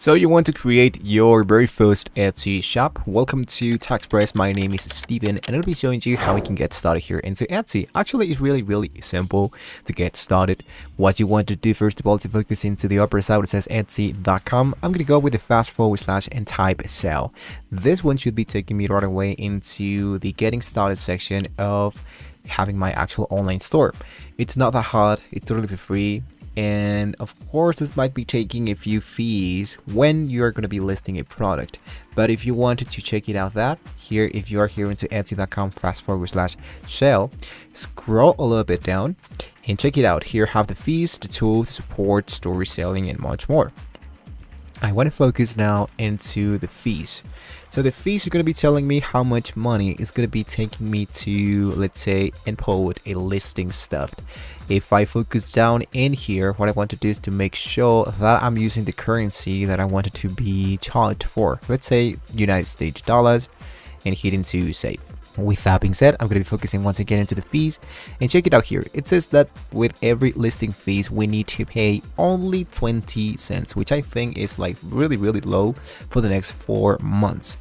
So you want to create your very first Etsy shop. Welcome to TechExpress. My name is Steven and I'll be showing you how we can get started here into Etsy. Actually, it's really simple to get started. What you want to do first of all to focus into the upper side, it says Etsy.com. I'm going to go with the // and type sell. This one should be taking me right away into the getting started section of having my actual online store. It's not that hard, it's totally for free. And of course, this might be taking a few fees when you're going to be listing a product. But if you wanted to check it out, that here, if you are here into Etsy.com // scroll a little bit down and check it out. Here have the fees, the tools, the support, story selling, and much more. I want to focus now into the fees. So the fees are going to be telling me how much money is going to be taking me to, let's say, import a listing stuff. If I focus down in here, what I want to do is to make sure that I'm using the currency that I wanted to be charged for. Let's say United States dollars, and hit into save. With that being said, I'm going to be focusing once again into the fees, and check it out here. It says that with every listing fees, we need to pay only 20 cents, which I think is like really low for the next 4 months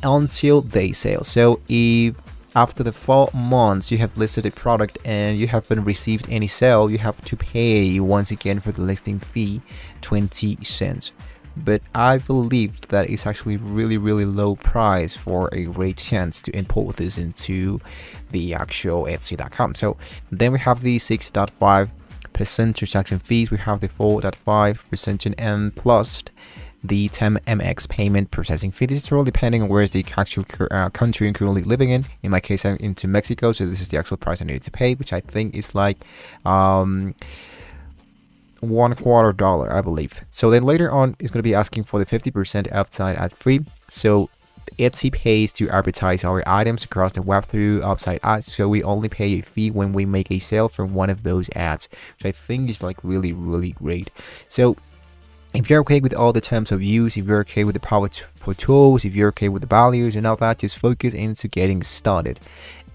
until day sale. So if after the 4 months you have listed a product and you haven't received any sale, you have to pay once again for the listing fee 20 cents. But I believe that it's actually really low price for a great chance to import this into the actual Etsy.com. So then we have the 6.5% transaction fees, we have the 4.5% and plus the 10 MX payment processing fee. This is all depending on where is the actual country I'm currently living in. In my case, I'm into Mexico, so this is the actual price I need to pay, which I think is like $1/4, I believe. So then later on, it's going to be asking for the 50% outside ad free. So Etsy pays to advertise our items across the web through outside ads. So we only pay a fee when we make a sale from one of those ads, which I think is like really great. So if you're okay with all the terms of use, if you're okay with the power for tools, if you're okay with the values and all that, just focus into getting started.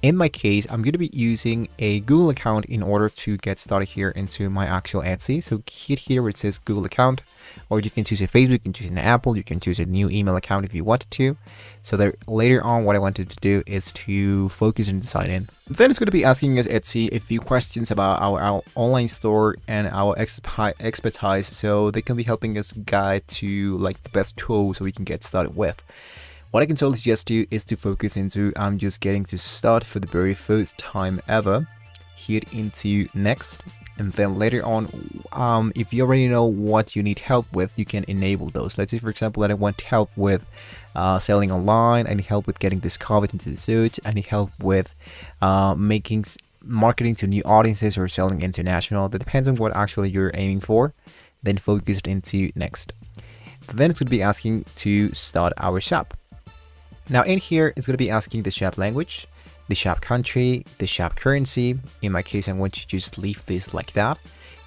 In my case, I'm going to be using a Google account in order to get started here into my actual Etsy. So hit here where it says Google account, or you can choose a Facebook, you can choose an Apple, you can choose a new email account if you wanted to. So that later on, what I wanted to do is to focus and sign in. Then it's going to be asking us Etsy a few questions about our online store and our expertise, so they can be helping us guide to like the best tools so we can get started with. What I can totally suggest you is to focus into I'm just getting to start for the very first time ever. Hit into next, and then later on, if you already know what you need help with, you can enable those. Let's say for example that I want help with selling online, I need help with getting discovered into the search, I need help with making marketing to new audiences or selling international. That depends on what actually you're aiming for. Then focus into next. Then it's going to be asking to start our shop. Now in here, it's going to be asking the shop language, the shop country, the shop currency. In my case, I want to just leave this like that.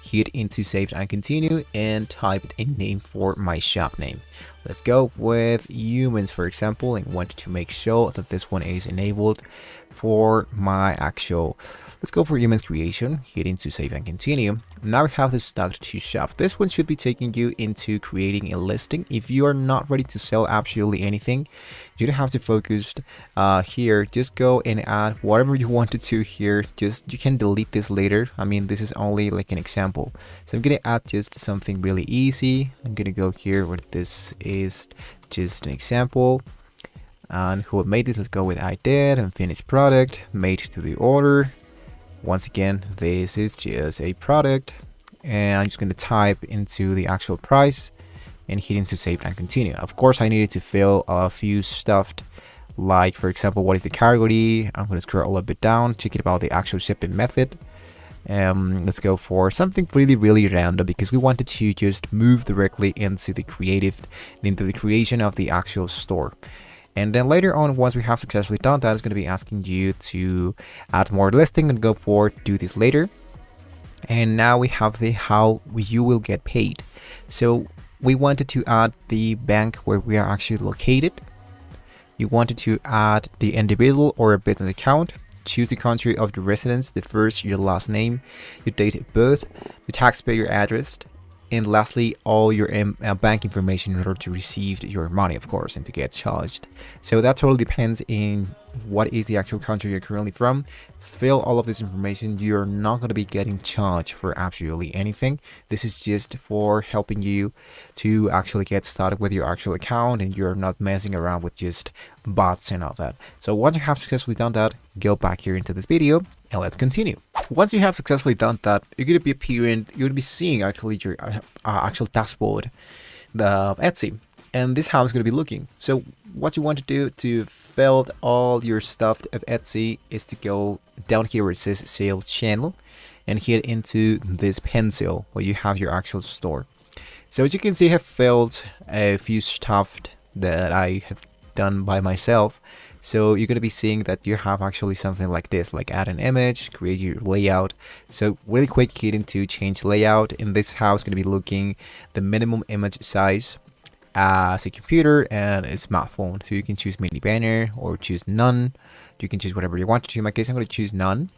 Hit into save and continue and type a name for my shop name. Let's go with humans, for example, and want to make sure that this one is enabled for my actual. Let's go for humans creation, hit into save and continue. Now we have the start to shop. This one should be taking you into creating a listing. If you are not ready to sell absolutely anything, you don't have to focus here. Just go and add whatever you wanted to here. Just you can delete this later. I mean, this is only like an example. So I'm gonna add just something really easy. I'm gonna go here where this is just an example. And who made this? Let's go with I did and finished product made to the order. Once again, this is just a product, and I'm just going to type into the actual price and hit into save and continue. Of course, I needed to fill a few stuff, like for example, what is the category? I'm going to scroll a little bit down, check it about the actual shipping method. Let's go for something really random because we wanted to just move directly into the creation of the actual store. And then later on, once we have successfully done that, it's going to be asking you to add more listing and go for do this later. And now we have the how you will get paid. So we wanted to add the bank where we are actually located. You wanted to add the individual or a business account. Choose the country of your residence, the first, your last name, your date of birth, the taxpayer address, And lastly, all your bank information in order to receive your money, of course, and to get charged. So that totally depends in what is the actual country you're currently from. Fill all of this information. You're not going to be getting charged for absolutely anything. This is just for helping you to actually get started with your actual account, and you're not messing around with just bots and all that. So once you have successfully done that, go back here into this video and let's continue. Once you have successfully done that, you're going to be appearing, you're going to be seeing actually your actual dashboard of Etsy, and this is how it's going to be looking. So what you want to do to fill all your stuff of Etsy is to go down here where it says sales channel and hit into this pencil where you have your actual store. So as you can see, I have filled a few stuff that I have done by myself. So you're going to be seeing that you have actually something like this, like add an image, create your layout. So really quick, hit into change layout. In this house, going to be looking the minimum image size as a computer and a smartphone. So you can choose mini banner or choose none. You can choose whatever you want to. In my case, I'm going to choose none.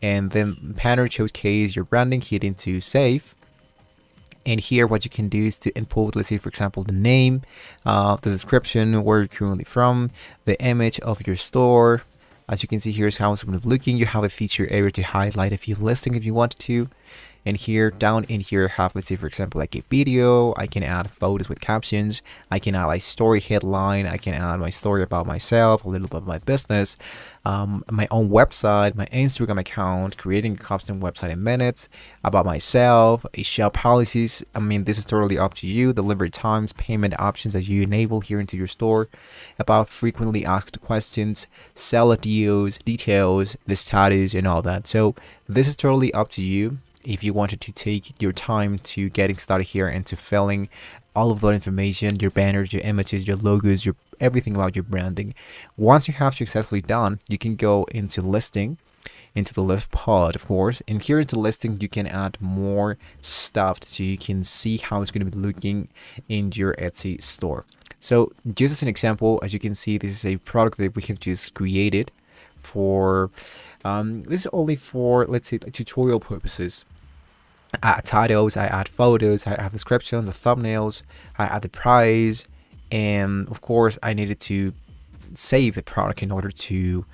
And then banner showcase your branding, hit into save. And here what you can do is to input, let's say for example, the name, the description, where you're currently from, the image of your store. As you can see, here's how it's going to be looking. You have a feature area to highlight a few listings if you want to. And here, down in here, have, let's say for example, like a video. I can add photos with captions. I can add a story headline. I can add my story about myself, a little bit of my business, my own website, my Instagram account, creating a custom website in minutes, about myself, a shop policies. I mean, this is totally up to you. Delivery times, payment options that you enable here into your store, about frequently asked questions, seller deals, details, the status, and all that. So this is totally up to you. If you wanted to take your time to getting started here and to filling all of that information, your banners, your images, your logos, your everything about your branding. Once you have successfully done, you can go into listing, into the left pod, of course, and here into listing you can add more stuff so you can see how it's going to be looking in your Etsy store. So just as an example, as you can see, this is a product that we have just created for this is only for, let's say, tutorial purposes. I add titles, I add photos, I add description, the thumbnails, I add the price, and of course I needed to save the product in order to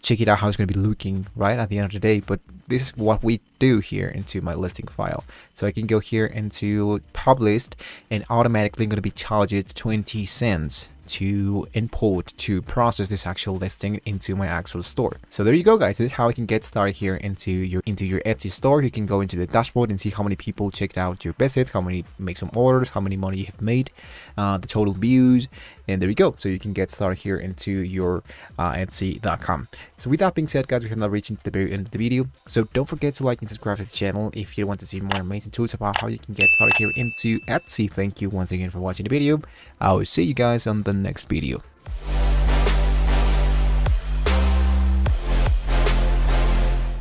check it out how it's going to be looking right at the end of the day. But this is what we do here into my listing file. So I can go here into published and automatically going to be charged 20 cents to import, to process this actual listing into my actual store. So there you go, guys. This is how I can get started here into your Etsy store. You can go into the dashboard and see how many people checked out your visits, how many make some orders, how many money you have made, the total views, and there you go. So you can get started here into your Etsy.com. So with that being said, guys, we have now reached into the very end of the video. So don't forget to like and subscribe to the channel if you want to see more amazing tools about how you can get started here into Etsy. Thank you once again for watching the video. I will see you guys on the next video.